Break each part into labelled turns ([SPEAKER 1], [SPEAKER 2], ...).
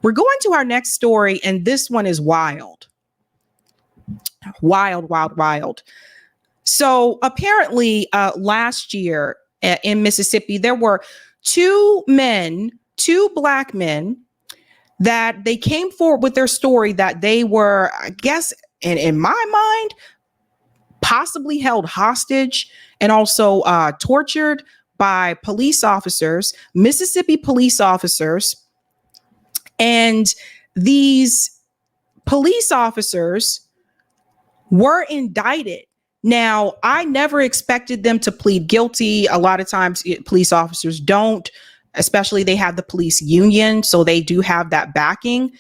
[SPEAKER 1] We're going to our next story, and this one is wild. Wild, wild, wild. So apparently last year in Mississippi, there were two black men that they came forward with their story that they were, I guess, in my mind, possibly held hostage and also tortured by police officers, Mississippi police officers. And these police officers were indicted. Now, I never expected them to plead guilty. A lot of times police officers don't, especially they have the police union, so they do have that backing.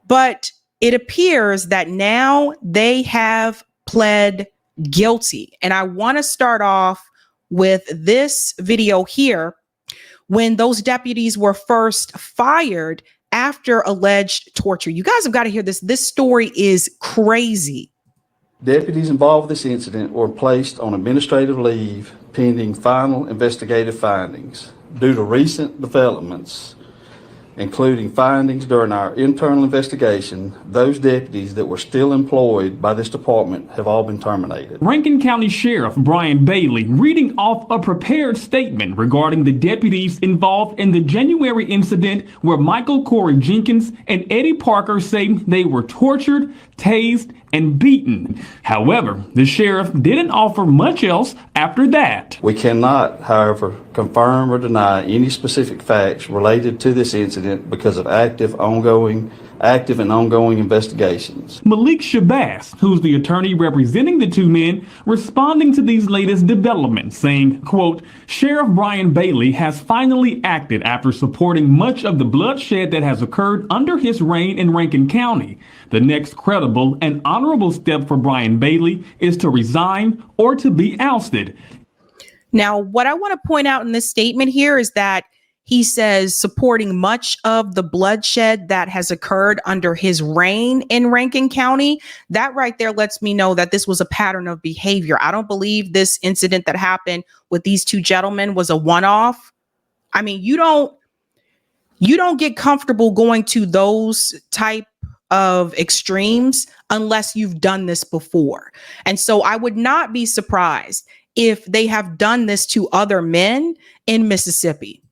[SPEAKER 1] But it appears that now they have pled guilty. And I want to start off with this video here when those deputies were first fired after alleged torture. You guys have got to hear this. This story is crazy.
[SPEAKER 2] Deputies involved with this incident were placed on administrative leave pending final investigative findings. Due to recent developments, including findings during our internal investigation, those deputies that were still employed by this department have all been terminated.
[SPEAKER 3] Rankin County Sheriff Brian Bailey reading off a prepared statement regarding the deputies involved in the January incident where Michael Corey Jenkins and Eddie Parker say they were tortured, tased, and beaten. However, the sheriff didn't offer much else after that.
[SPEAKER 2] We cannot, however, confirm or deny any specific facts related to this incident because of active and ongoing investigations.
[SPEAKER 3] Malik Shabazz, who's the attorney representing the two men, responding to these latest developments, saying, quote, Sheriff Brian Bailey has finally acted after supporting much of the bloodshed that has occurred under his reign in Rankin County. The next credible and honorable step for Brian Bailey is to resign or to be ousted.
[SPEAKER 1] Now, what I want to point out in this statement here is that he says supporting much of the bloodshed that has occurred under his reign in Rankin County. That right there lets me know that this was a pattern of behavior. I don't believe this incident that happened with these two gentlemen was a one-off. I mean, you don't get comfortable going to those type of extremes unless you've done this before. And so I would not be surprised if they have done this to other men in Mississippi.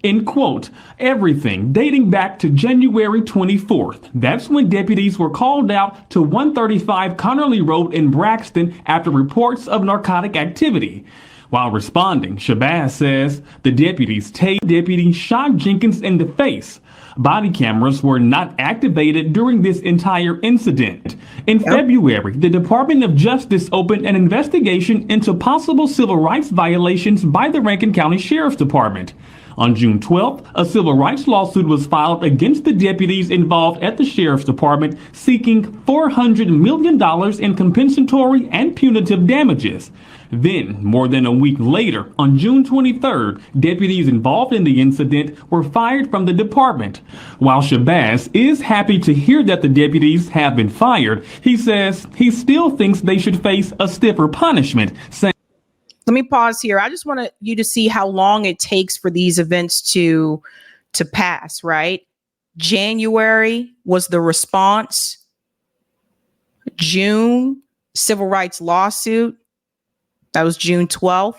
[SPEAKER 3] In quote, everything dating back to January 24th. That's when deputies were called out to 135 Connerly Road in Braxton after reports of narcotic activity. While responding, Shabazz says the deputies shot Jenkins in the face. Body cameras were not activated during this entire incident. In February, the Department of Justice opened an investigation into possible civil rights violations by the Rankin County Sheriff's Department. On June 12th, a civil rights lawsuit was filed against the deputies involved at the Sheriff's Department, seeking $400 million in compensatory and punitive damages. Then, more than a week later, on June 23rd, deputies involved in the incident were fired from the department. While Shabazz is happy to hear that the deputies have been fired, he says he still thinks they should face a stiffer punishment, saying,
[SPEAKER 1] let me pause here. I just want you to see how long it takes for these events to pass, right? January was the response. June, civil rights lawsuit. That was June 12th.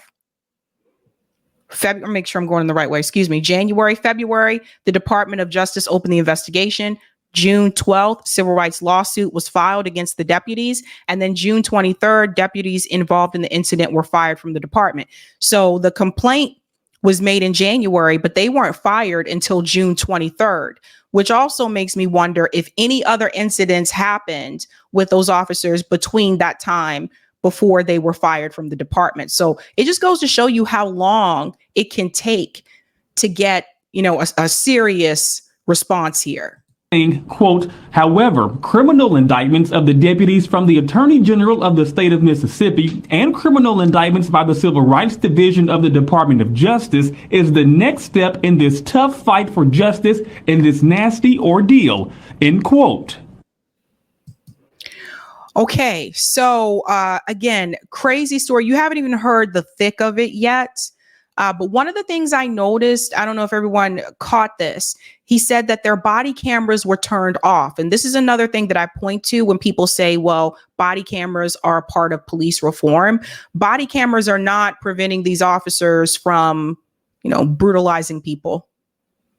[SPEAKER 1] Make sure I'm going in the right way. Excuse me. January, February, the Department of Justice opened the investigation. June 12th, civil rights lawsuit was filed against the deputies. And then June 23rd, deputies involved in the incident were fired from the department. So the complaint was made in January, but they weren't fired until June 23rd, which also makes me wonder if any other incidents happened with those officers between that time before they were fired from the department. So it just goes to show you how long it can take to get, a serious response here.
[SPEAKER 3] Quote, however, criminal indictments of the deputies from the Attorney General of the state of Mississippi and criminal indictments by the Civil Rights Division of the Department of Justice is the next step in this tough fight for justice in this nasty ordeal, end quote.
[SPEAKER 1] Okay, so again, crazy story. You haven't even heard the thick of it yet. But one of the things I noticed, I don't know if everyone caught this, he said that their body cameras were turned off. And this is another thing that I point to when people say, well, body cameras are a part of police reform. Body cameras are not preventing these officers from, brutalizing people.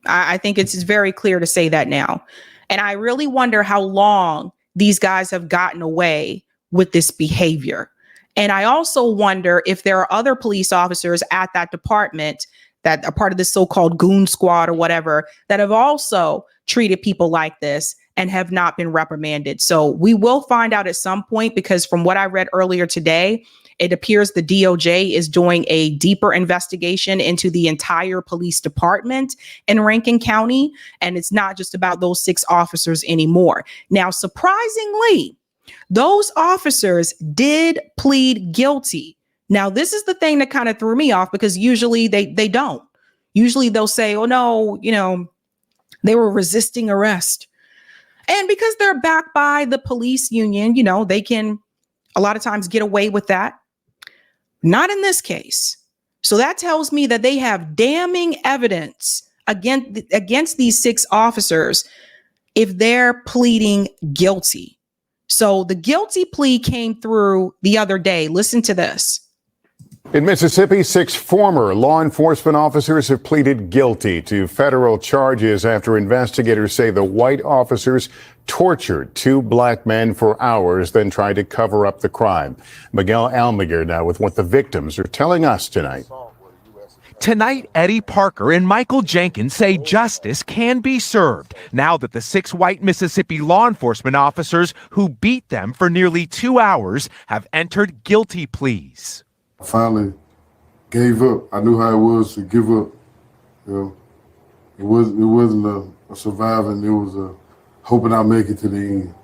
[SPEAKER 1] I think it's very clear to say that now. And I really wonder how long these guys have gotten away with this behavior. And I also wonder if there are other police officers at that department that are part of this so-called Goon squad or whatever that have also treated people like this and have not been reprimanded. So we will find out at some point, because from what I read earlier today, it appears the DOJ is doing a deeper investigation into the entire police department in Rankin County. And it's not just about those 6 officers anymore. Now, surprisingly, those officers did plead guilty. Now, this is the thing that kind of threw me off, because usually they don't. Usually they'll say, oh, no, they were resisting arrest. And because they're backed by the police union, they can a lot of times get away with that. Not in this case. So that tells me that they have damning evidence against these 6 officers if they're pleading guilty. So the guilty plea came through the other day. Listen to this.
[SPEAKER 4] In Mississippi, 6 former law enforcement officers have pleaded guilty to federal charges after investigators say the white officers tortured 2 black men for hours, then tried to cover up the crime. Miguel Almaguer now with what the victims are telling us tonight.
[SPEAKER 5] Tonight, Eddie Parker and Michael Jenkins say justice can be served now that the 6 white Mississippi law enforcement officers who beat them for nearly 2 hours have entered guilty pleas.
[SPEAKER 6] I finally gave up. I knew how it was to give up. It wasn't a surviving. It was a hoping I'll make it to the end.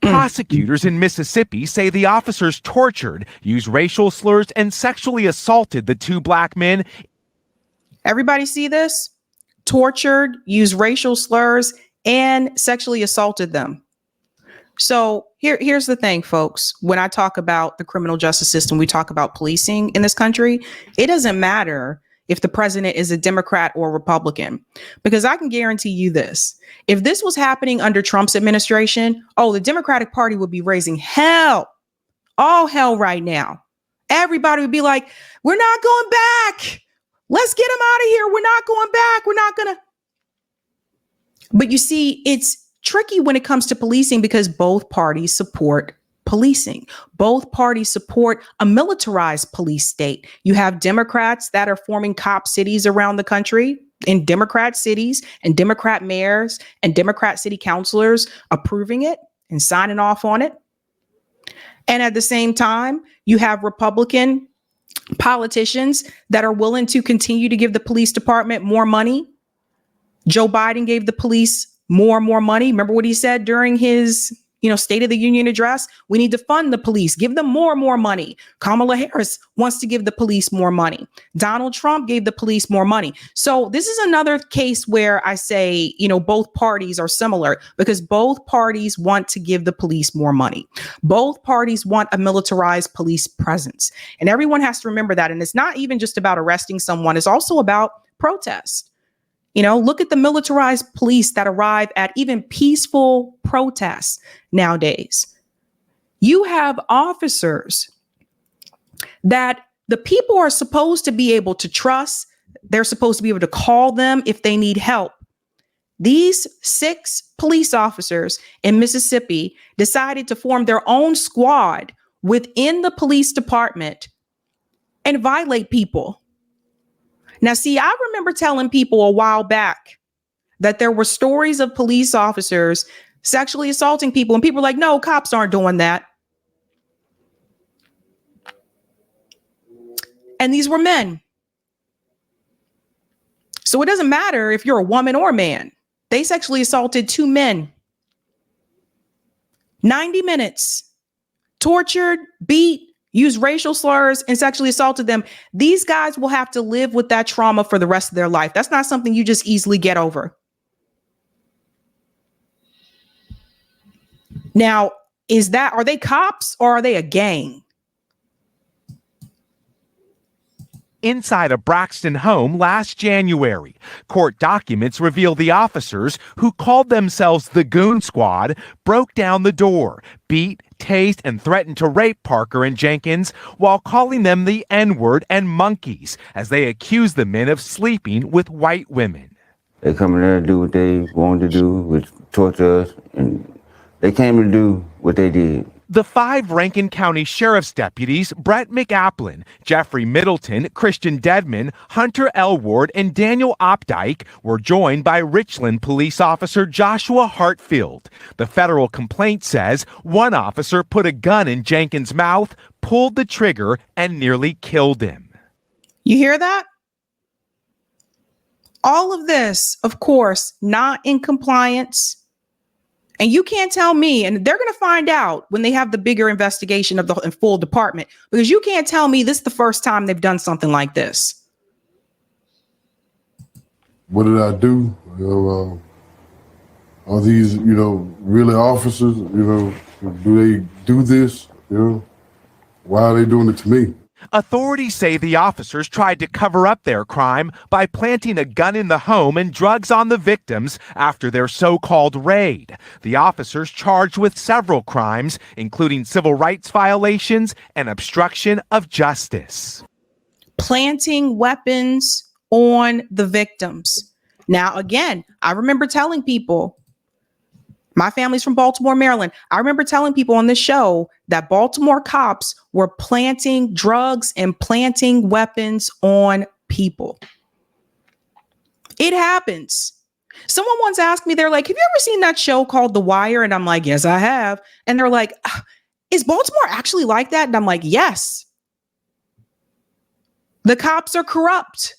[SPEAKER 5] Prosecutors in Mississippi say the officers tortured, used racial slurs, and sexually assaulted the 2 black men.
[SPEAKER 1] Everybody see this? Tortured, used racial slurs, and sexually assaulted them. So here's the thing, folks. When I talk about the criminal justice system, we talk about policing in this country. It doesn't matter if the president is a Democrat or Republican, because I can guarantee you this. If this was happening under Trump's administration, the Democratic Party would be raising hell, all hell right now. Everybody would be like, we're not going back. Let's get him out of here. We're not going back. We're not going to. But you see, it's tricky when it comes to policing because both parties support policing. Both parties support a militarized police state. You have Democrats that are forming cop cities around the country, in Democrat cities, and Democrat mayors and Democrat city councilors approving it and signing off on it. And at the same time, you have Republican politicians that are willing to continue to give the police department more money. Joe Biden gave the police more and more money. Remember what he said during his, State of the Union address? We need to fund the police, give them more and more money. Kamala Harris wants to give the police more money. Donald Trump gave the police more money. So this is another case where I say, both parties are similar because both parties want to give the police more money. Both parties want a militarized police presence. And everyone has to remember that. And it's not even just about arresting someone. It's also about protest. Look at the militarized police that arrive at even peaceful protests nowadays. You have officers that the people are supposed to be able to trust. They're supposed to be able to call them if they need help. These 6 police officers in Mississippi decided to form their own squad within the police department and violate people. Now, see, I remember telling people a while back that there were stories of police officers sexually assaulting people, and people were like, no, cops aren't doing that. And these were men. So it doesn't matter if you're a woman or a man. They sexually assaulted 2 men. 90 minutes. Tortured, beat, used racial slurs, and sexually assaulted them. These guys will have to live with that trauma for the rest of their life. That's not something you just easily get over. Now, are they cops or are they a gang?
[SPEAKER 5] inside a Braxton home last January. Court documents reveal the officers, who called themselves the Goon Squad, broke down the door, beat, tased, and threatened to rape Parker and Jenkins while calling them the N-word and monkeys as they accused the men of sleeping with white women.
[SPEAKER 7] They come in there to do what they wanted to do, which torture us, and they came to do what they did.
[SPEAKER 5] The 5 Rankin County Sheriff's deputies, Brett McAplin, Jeffrey Middleton, Christian Dedman, Hunter Elward, and Daniel Opdyke, were joined by Richland police officer Joshua Hartfield. The federal complaint says one officer put a gun in Jenkins' mouth, pulled the trigger, and nearly killed him.
[SPEAKER 1] You hear that? All of this, of course, not in compliance. And you can't tell me, and they're going to find out when they have the bigger investigation of the full department, because you can't tell me this is the first time they've done something like this.
[SPEAKER 6] What did I do? Are these, really officers? Do they do this? Why are they doing it to me?
[SPEAKER 5] Authorities say the officers tried to cover up their crime by planting a gun in the home and drugs on the victims after their so-called raid. The officers charged with several crimes, including civil rights violations and obstruction of justice.
[SPEAKER 1] Planting weapons on the victims. Now, again, I remember telling people, my family's from Baltimore, Maryland. I remember telling people on this show that Baltimore cops were planting drugs and planting weapons on people. It happens. Someone once asked me, they're like, have you ever seen that show called The Wire? And I'm like, yes, I have. And they're like, is Baltimore actually like that? And I'm like, yes. The cops are corrupt.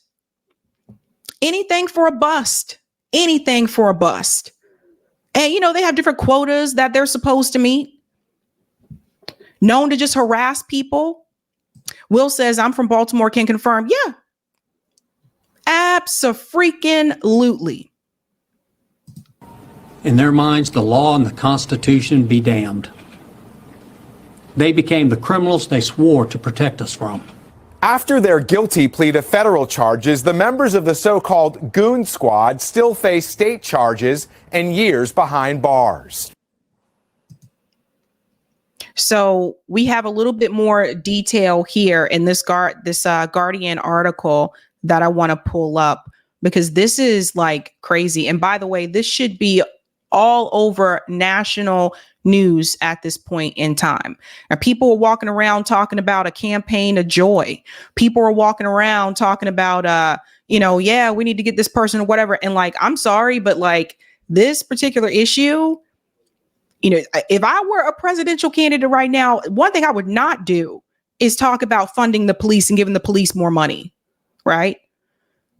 [SPEAKER 1] Anything for a bust. Anything for a bust. And, they have different quotas that they're supposed to meet. Known to just harass people. Will says, I'm from Baltimore, can confirm. Yeah. Abso-freaking-lutely.
[SPEAKER 8] In their minds, the law and the Constitution be damned. They became the criminals they swore to protect us from.
[SPEAKER 9] After their guilty plea to federal charges, the members of the so-called Goon Squad still face state charges and years behind bars.
[SPEAKER 1] So we have a little bit more detail here in this Guardian article that I want to pull up, because this is like crazy. And by the way, this should be all over national news at this point in time. And people are walking around talking about a campaign of joy. People are walking around talking about, yeah, we need to get this person or whatever. And like, I'm sorry, but like this particular issue, if I were a presidential candidate right now, one thing I would not do is talk about funding the police and giving the police more money, right?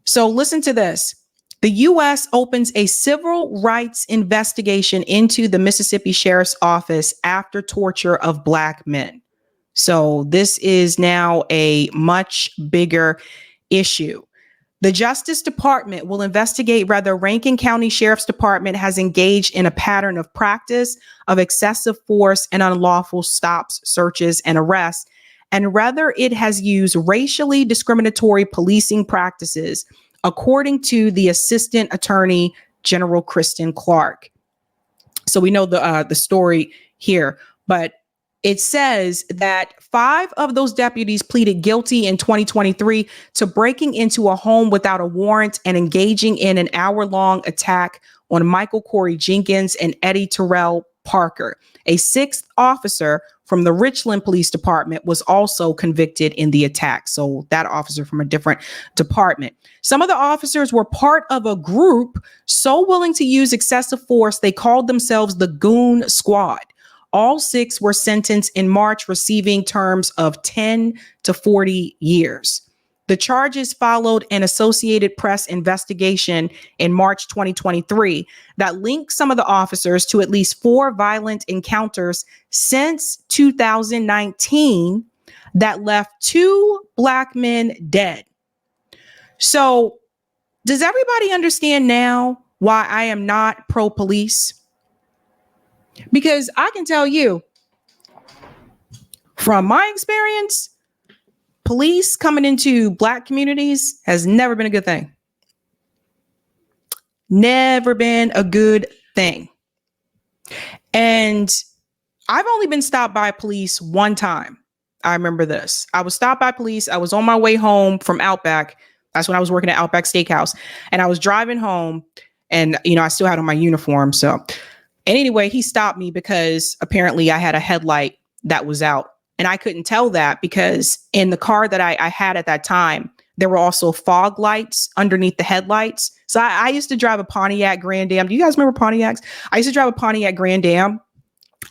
[SPEAKER 1] So listen to this. The U.S. opens a civil rights investigation into the Mississippi Sheriff's Office after torture of Black men. So this is now a much bigger issue. The Justice Department will investigate whether Rankin County Sheriff's Department has engaged in a pattern of practice of excessive force and unlawful stops, searches, and arrests, and whether it has used racially discriminatory policing practices, according to the Assistant Attorney General Kristen Clark. So we know the story here, but it says that 5 of those deputies pleaded guilty in 2023 to breaking into a home without a warrant and engaging in an hour-long attack on Michael Corey Jenkins and Eddie Terrell Parker. A 6th officer from the Richland Police Department was also convicted in the attack. So that officer from a different department. Some of the officers were part of a group so willing to use excessive force, they called themselves the Goon Squad. All 6 were sentenced in March, receiving terms of 10 to 40 years. The charges followed an Associated Press investigation in March 2023 that linked some of the officers to at least 4 violent encounters since 2019 that left 2 Black men dead. So, does everybody understand now why I am not pro-police? Because I can tell you, from my experience, police coming into Black communities has never been a good thing. Never been a good thing. And I've only been stopped by police one time. I remember this. I was stopped by police. I was on my way home from Outback. That's when I was working at Outback Steakhouse. And I was driving home and, I still had on my uniform. So, and anyway, he stopped me because apparently I had a headlight that was out. And I couldn't tell that because in the car that I had at that time, there were also fog lights underneath the headlights. So I used to drive a Pontiac Grand Am. Do you guys remember Pontiacs? I used to drive a Pontiac Grand Am.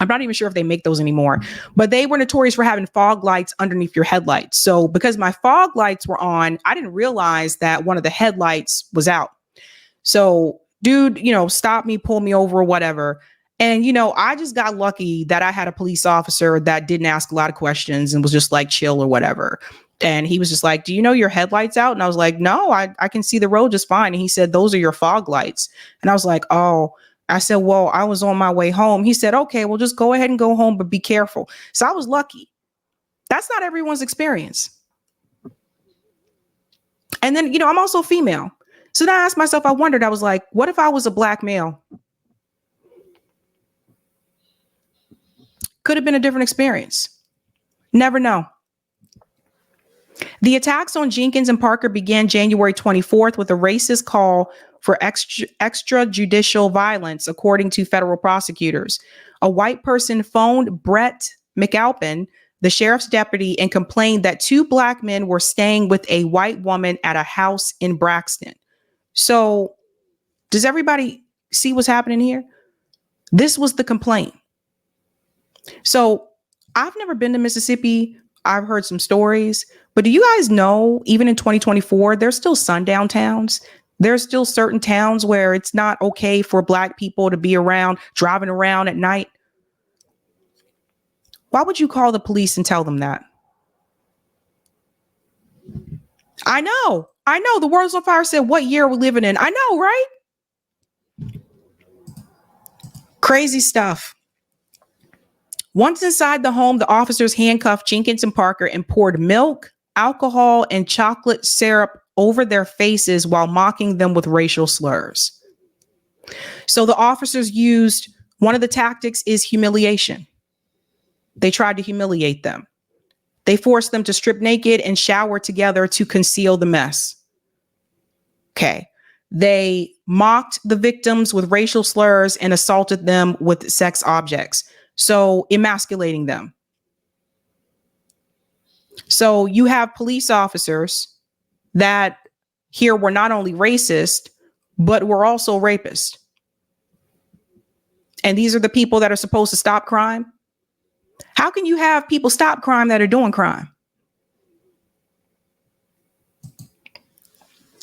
[SPEAKER 1] I'm not even sure if they make those anymore, but they were notorious for having fog lights underneath your headlights. So because my fog lights were on, I didn't realize that one of the headlights was out. So dude, stopped me, pulled me over or whatever. And, I just got lucky that I had a police officer that didn't ask a lot of questions and was just like chill or whatever. And he was just like, do you know your headlights out? And I was like, no, I can see the road just fine. And he said, those are your fog lights. And I was like, oh. I said, well, I was on my way home. He said, okay, well, just go ahead and go home, but be careful. So I was lucky. That's not everyone's experience. And then, I'm also female. So then I asked myself, I was like, what if I was a Black male? Could have been a different experience. Never know. The attacks on Jenkins and Parker began January 24th with a racist call for extrajudicial violence, according to federal prosecutors. A white person phoned Brett McAlpin, the sheriff's deputy, and complained that 2 Black men were staying with a white woman at a house in Braxton. So does everybody see what's happening here? This was the complaint. So I've never been to Mississippi. I've heard some stories, but do you guys know, even in 2024, there's still sundown towns? There's still certain towns where it's not okay for Black people to be around, driving around at night. Why would you call the police and tell them that? I know. The World's on Fire said, what year are we living in? I know, right? Crazy stuff. Once inside the home, the officers handcuffed Jenkins and Parker and poured milk, alcohol, and chocolate syrup over their faces while mocking them with racial slurs. So the officers used, one of the tactics is humiliation. They tried to humiliate them. They forced them to strip naked and shower together to conceal the mess. Okay. They mocked the victims with racial slurs and assaulted them with sex objects. So emasculating them. So you have police officers that here were not only racist, but were also rapists. And these are the people that are supposed to stop crime. How can you have people stop crime that are doing crime?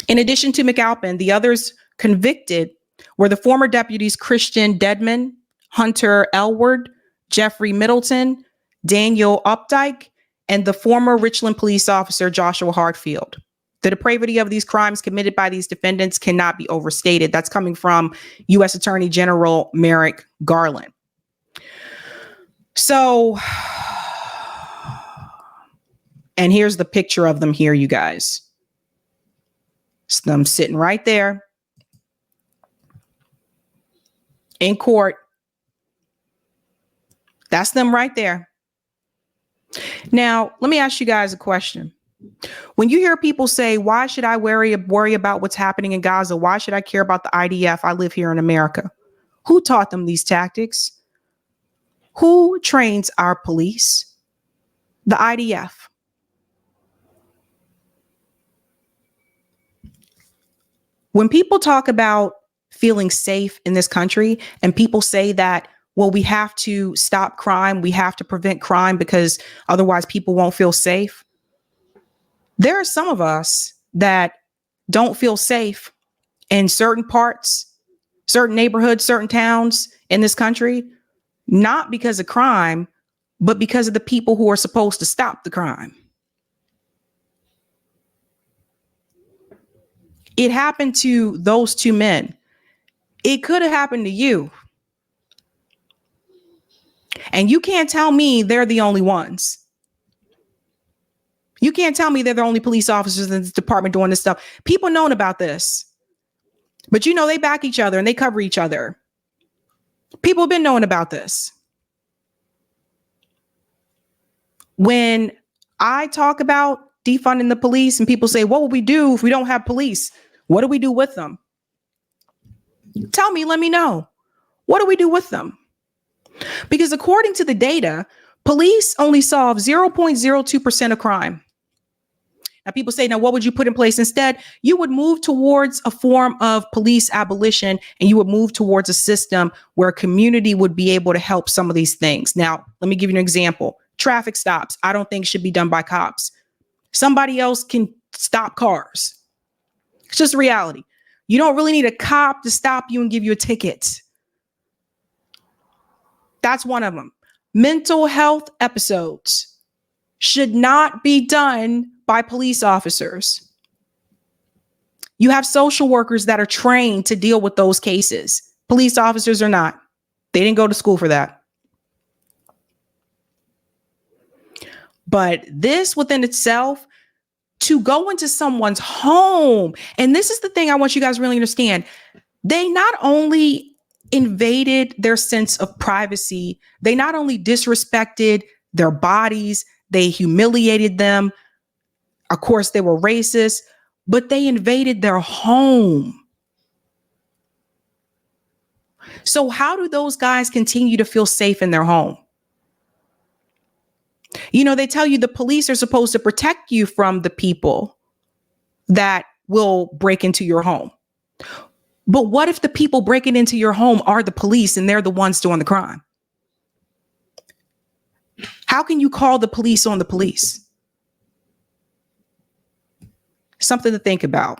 [SPEAKER 1] In addition to McAlpin, the others convicted were the former deputies Christian Dedman, Hunter Elward, Jeffrey Middleton, Daniel Updike, and the former Richland police officer Joshua Hartfield. The depravity of these crimes committed by these defendants cannot be overstated. That's coming from U.S. Attorney General Merrick Garland. So, and here's the picture of them here, you guys. It's them sitting right there in court. That's them right there. Now, let me ask you guys a question. When you hear people say, why should I worry about what's happening in Gaza? Why should I care about the IDF? I live here in America. Who taught them these tactics? Who trains our police? The IDF. When people talk about feeling safe in this country and people say that, well, we have to stop crime, we have to prevent crime because otherwise people won't feel safe. There are some of us that don't feel safe in certain parts, certain neighborhoods, certain towns in this country, not because of crime, but because of the people who are supposed to stop the crime. It happened to those 2 men. It could have happened to you. And you can't tell me they're the only ones. You can't tell me they're the only police officers in this department doing this stuff. People known about this. But you know, they back each other and they cover each other. People have been knowing about this. When I talk about defunding the police and people say, what will we do if we don't have police? What do we do with them? Tell me, let me know. What do we do with them? Because according to the data, police only solve 0.02% of crime. Now, people say, now, what would you put in place instead? You would move towards a form of police abolition, and you would move towards a system where a community would be able to help some of these things. Now, let me give you an example. Traffic stops, I don't think should be done by cops. Somebody else can stop cars. It's just reality. You don't really need a cop to stop you and give you a ticket. That's one of them. Mental health episodes should not be done by police officers. You have social workers that are trained to deal with those cases. Police officers are not. They didn't go to school for that. But this within itself, to go into someone's home, and this is the thing I want you guys to really understand. They not only invaded their sense of privacy, they not only disrespected their bodies, they humiliated them. Of course, they were racist, but they invaded their home. So how do those guys continue to feel safe in their home? You know, they tell you the police are supposed to protect you from the people that will break into your home. But what if the people breaking into your home are the police and they're the ones doing the crime? How can you call the police on the police? Something to think about.